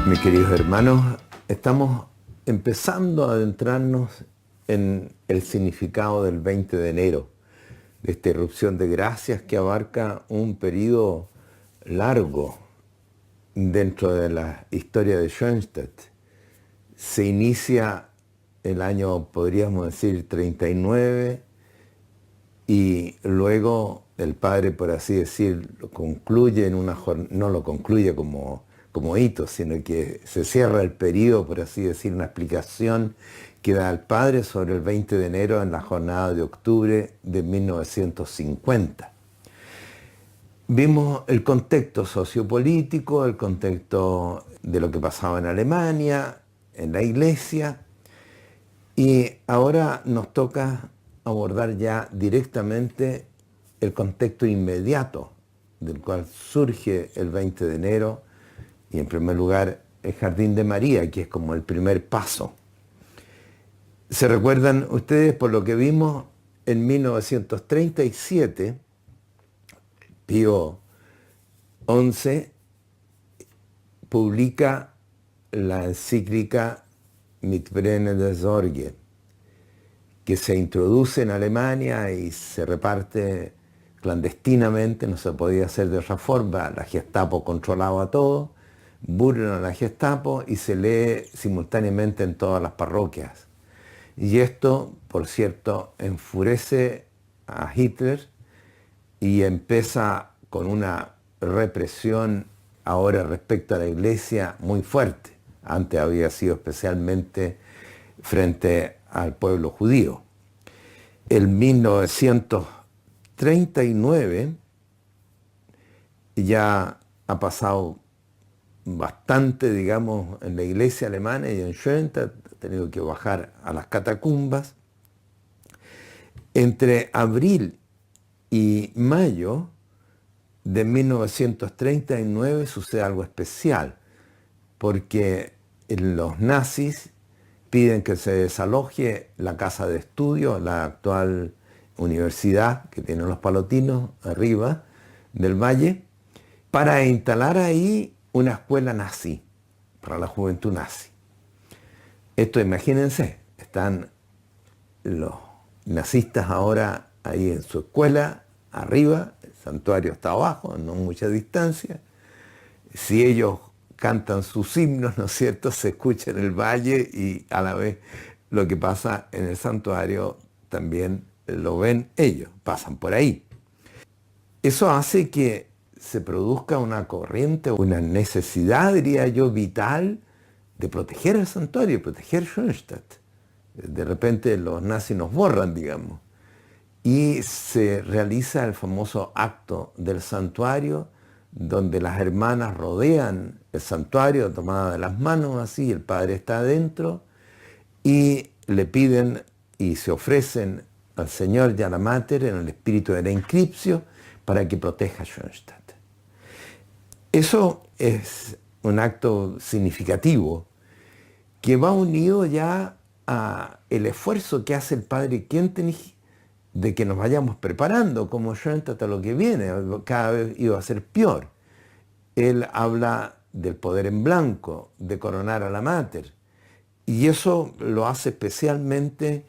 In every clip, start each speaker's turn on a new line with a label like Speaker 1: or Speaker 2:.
Speaker 1: Mis queridos hermanos, estamos empezando a adentrarnos en el significado del 20 de enero, de esta irrupción de gracias que abarca un periodo largo dentro de la historia de Schoenstatt. Se inicia el año, podríamos decir, 39, y luego el padre, por así decir, lo concluye en una jornada, no lo concluye como hito, sino que se cierra el periodo, por así decir, una explicación que da el padre sobre el 20 de enero en la jornada de octubre de 1950. Vimos el contexto sociopolítico, el contexto de lo que pasaba en Alemania, en la iglesia, y ahora nos toca abordar ya directamente el contexto inmediato del cual surge el 20 de enero, y en primer lugar el Jardín de María, que es como el primer paso. ¿Se recuerdan ustedes por lo que vimos en 1937? Pío XI publica la encíclica Mit brennender Sorge, que se introduce en Alemania y se reparte clandestinamente, no se podía hacer de otra forma. La Gestapo controlaba todo, burlan a la Gestapo y se lee simultáneamente en todas las parroquias. Y esto, por cierto, enfurece a Hitler y empieza con una represión ahora respecto a la iglesia muy fuerte. Antes había sido especialmente frente al pueblo judío. En 1939 ya ha pasado bastante, digamos, en la iglesia alemana y en Schoenstatt, ha tenido que bajar a las catacumbas. Entre abril y mayo de 1939 sucede algo especial, porque los nazis piden que se desaloje la casa de estudio, la actual universidad que tienen los Palotinos arriba del valle, para instalar ahí una escuela nazi, para la juventud nazi. Esto, imagínense, están los nazistas ahora ahí en su escuela, arriba, el santuario está abajo, no mucha distancia. Si ellos cantan sus himnos, ¿no es cierto?, se escucha en el valle, y a la vez lo que pasa en el santuario también lo ven ellos, pasan por ahí. Eso hace que se produzca una corriente, una necesidad, diría yo, vital de proteger el santuario, proteger Schoenstatt. De repente los nazis nos borran, digamos, y se realiza el famoso acto del santuario, donde las hermanas rodean el santuario tomadas de las manos, así, el padre está adentro, y le piden y se ofrecen al Señor y a la Mater en el espíritu de la inscripción para que proteja a Schoenstatt. Eso es un acto significativo que va unido ya a el esfuerzo que hace el padre Kentenich de que nos vayamos preparando como Schoenstatt a lo que viene, cada vez iba a ser peor. Él habla del poder en blanco, de coronar a la Mater, y eso lo hace especialmente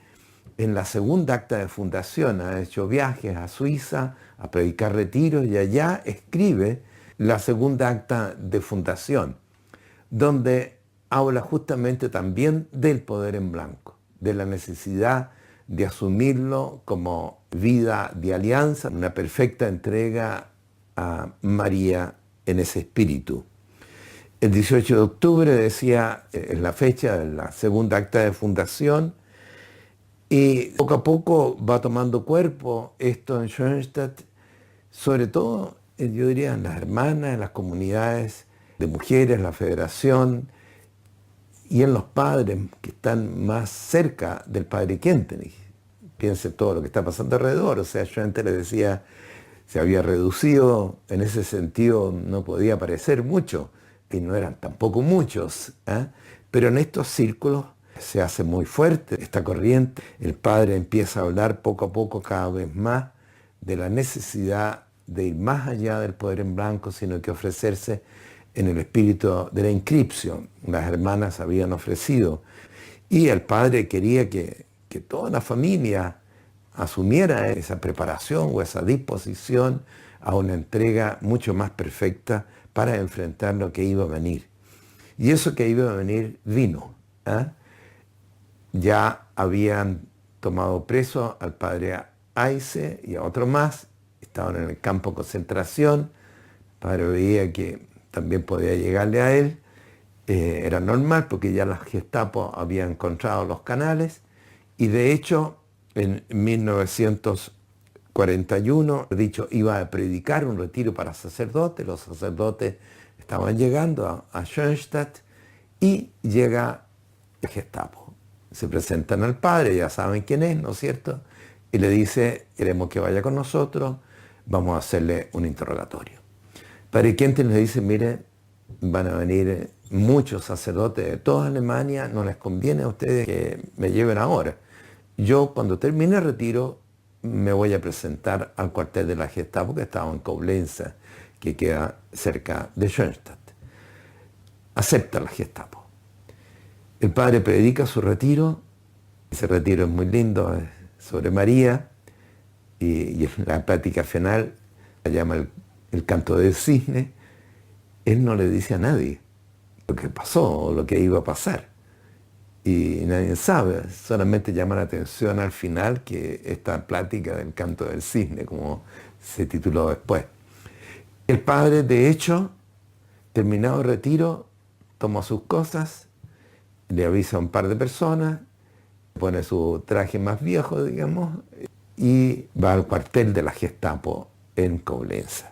Speaker 1: en la segunda acta de fundación. Ha hecho viajes a Suiza a predicar retiros y allá escribe la segunda acta de fundación, donde habla justamente también del poder en blanco, de la necesidad de asumirlo como vida de alianza, una perfecta entrega a María en ese espíritu. El 18 de octubre, decía, es la fecha de la segunda acta de fundación, y poco a poco va tomando cuerpo esto en Schoenstatt, sobre todo, yo diría, en las hermanas, en las comunidades de mujeres, la federación, y en los padres que están más cerca del padre Kentenich. Piense todo lo que está pasando alrededor. O sea, yo antes le decía, se había reducido, en ese sentido no podía parecer mucho, y no eran tampoco muchos, ¿eh? Pero en estos círculos se hace muy fuerte esta corriente. El padre empieza a hablar poco a poco cada vez más de la necesidad de ir más allá del poder en blanco, sino que ofrecerse en el espíritu de la inscripción. Las hermanas habían ofrecido y el padre quería que toda la familia asumiera esa preparación o esa disposición a una entrega mucho más perfecta para enfrentar lo que iba a venir. Y eso que iba a venir vino. ¿Eh? Ya habían tomado preso al padre Aise y a otro más, estaban en el campo de concentración, el padre veía que también podía llegarle a él, era normal porque ya la Gestapo había encontrado los canales y de hecho en 1941, dicho, iba a predicar un retiro para sacerdotes, los sacerdotes estaban llegando a Schoenstatt y llega el Gestapo. Se presentan al padre, ya saben quién es, ¿no es cierto? Y le dice, queremos que vaya con nosotros, vamos a hacerle un interrogatorio. Padre Quentin le dice, mire, van a venir muchos sacerdotes de toda Alemania, no les conviene a ustedes que me lleven ahora. Yo cuando termine el retiro me voy a presentar al cuartel de la Gestapo que estaba en Koblenz, que queda cerca de Schoenstatt. Acepta la Gestapo. El padre predica su retiro, ese retiro es muy lindo, es sobre María, y en la plática final la llama el canto del cisne. Él no le dice a nadie lo que pasó o lo que iba a pasar. Y nadie sabe, solamente llama la atención al final que esta plática del canto del cisne, como se tituló después. El padre, de hecho, terminado el retiro, toma sus cosas, le avisa a un par de personas, pone su traje más viejo, digamos, y va al cuartel de la Gestapo en Koblenz.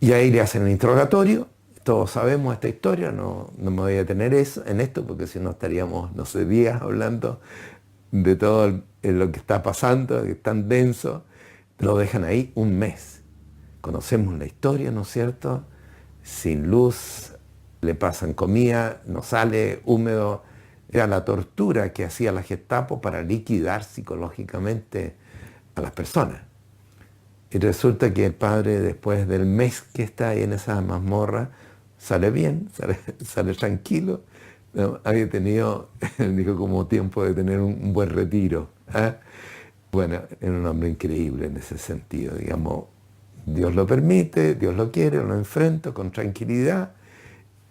Speaker 1: Y ahí le hacen el interrogatorio. Todos sabemos esta historia, no me voy a detener en esto porque si no estaríamos, no sé, días hablando de todo lo que está pasando, que es tan denso. Lo dejan ahí un mes. Conocemos la historia, ¿no es cierto? Sin luz, le pasan comida, no sale, húmedo. Era la tortura que hacía la Gestapo para liquidar psicológicamente a las personas. Y resulta que el padre, después del mes que está ahí en esa mazmorra, sale bien, sale tranquilo. No, había tenido, dijo, como tiempo de tener un buen retiro. ¿Eh? Bueno, era un hombre increíble en ese sentido. Digamos, Dios lo permite, Dios lo quiere, lo enfrenta con tranquilidad.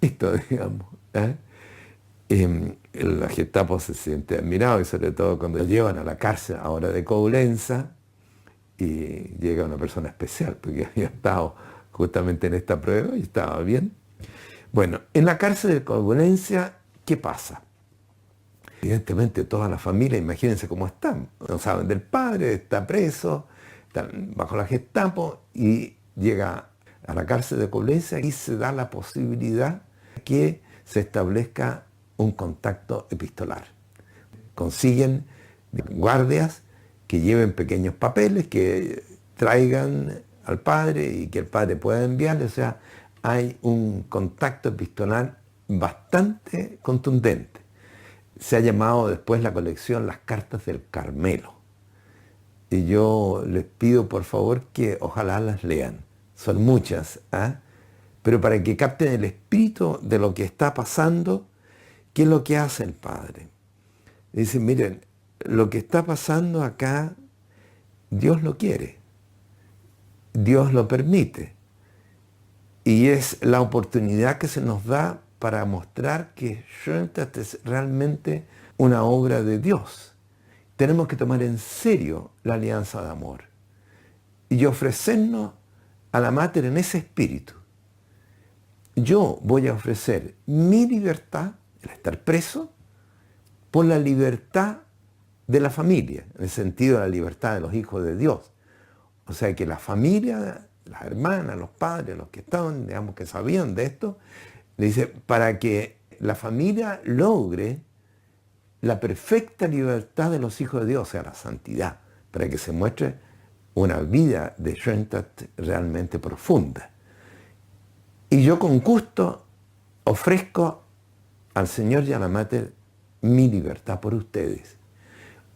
Speaker 1: Esto, digamos. ¿Eh? La Gestapo se siente admirado y sobre todo cuando lo llevan a la cárcel ahora de Koblenz y llega una persona especial porque había estado justamente en esta prueba y estaba bien. Bueno, en la cárcel de Koblenz, ¿qué pasa? Evidentemente toda la familia, imagínense cómo están, no saben del padre, está preso, están bajo la Gestapo y llega a la cárcel de Koblenz y se da la posibilidad que se establezca un contacto epistolar. Consiguen guardias que lleven pequeños papeles, que traigan al padre y que el padre pueda enviarle, o sea, hay un contacto epistolar bastante contundente. Se ha llamado después la colección Las Cartas del Carmelo. Y yo les pido por favor que ojalá las lean. Son muchas, ¿eh? Pero para que capten el espíritu de lo que está pasando, ¿qué es lo que hace el padre? Dice, miren, lo que está pasando acá, Dios lo quiere. Dios lo permite. Y es la oportunidad que se nos da para mostrar que Schoenstatt es realmente una obra de Dios. Tenemos que tomar en serio la alianza de amor y ofrecernos a la Mater en ese espíritu. Yo voy a ofrecer mi libertad, el estar preso, por la libertad de la familia, en el sentido de la libertad de los hijos de Dios. O sea que la familia, las hermanas, los padres, los que estaban, digamos, que sabían de esto, le dice, para que la familia logre la perfecta libertad de los hijos de Dios, o sea, la santidad, para que se muestre una vida de Schoenstatt realmente profunda. Y yo con gusto ofrezco al Señor y a la Mater mi libertad por ustedes.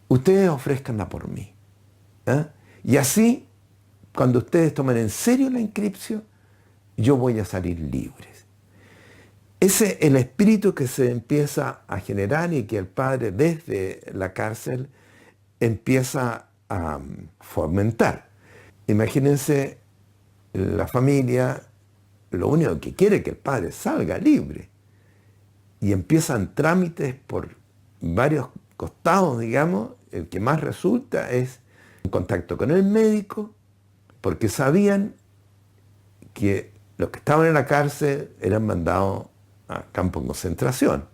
Speaker 1: Ustedes ofrezcanla por mí. ¿Eh? Y así, cuando ustedes tomen en serio la inscripción, yo voy a salir libres. Ese es el espíritu que se empieza a generar y que el padre desde la cárcel empieza a fomentar. Imagínense la familia, lo único que quiere es que el padre salga libre. Y empiezan trámites por varios costados, digamos. El que más resulta es en contacto con el médico, porque sabían que los que estaban en la cárcel eran mandados a campo de concentración.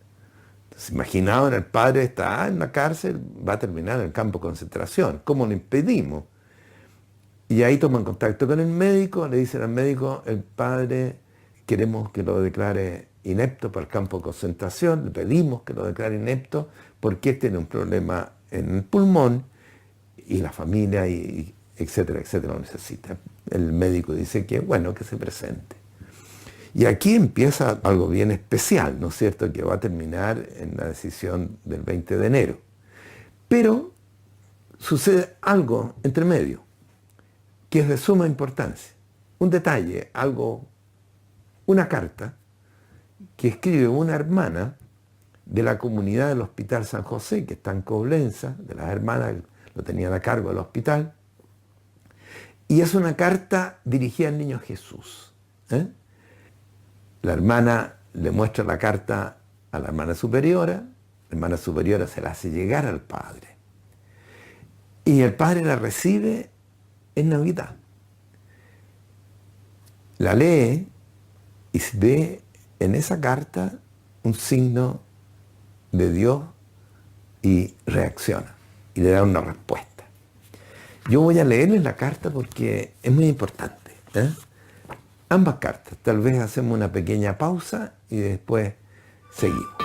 Speaker 1: Entonces imaginaban, el padre está en la cárcel, va a terminar en el campo de concentración. ¿Cómo lo impedimos? Y ahí toman contacto con el médico, le dicen al médico, el padre queremos que lo declare inepto para el campo de concentración, le pedimos que lo declare inepto porque tiene un problema en el pulmón y la familia, y etcétera, etcétera, lo necesita. El médico dice que bueno, que se presente. Y aquí empieza algo bien especial, ¿no es cierto?, que va a terminar en la decisión del 20 de enero. Pero sucede algo entre medio, que es de suma importancia. Un detalle, algo, una carta que escribe una hermana de la comunidad del Hospital San José, que está en Coblenza, de las hermanas que lo tenían a cargo del hospital, y es una carta dirigida al niño Jesús. La hermana le muestra la carta a la hermana superiora, la hermana superiora se la hace llegar al padre, y el padre la recibe en Navidad. La lee y ve en esa carta un signo de Dios y reacciona y le da una respuesta. Yo voy a leerles la carta porque es muy importante. Ambas cartas. Tal vez hacemos una pequeña pausa y después seguimos.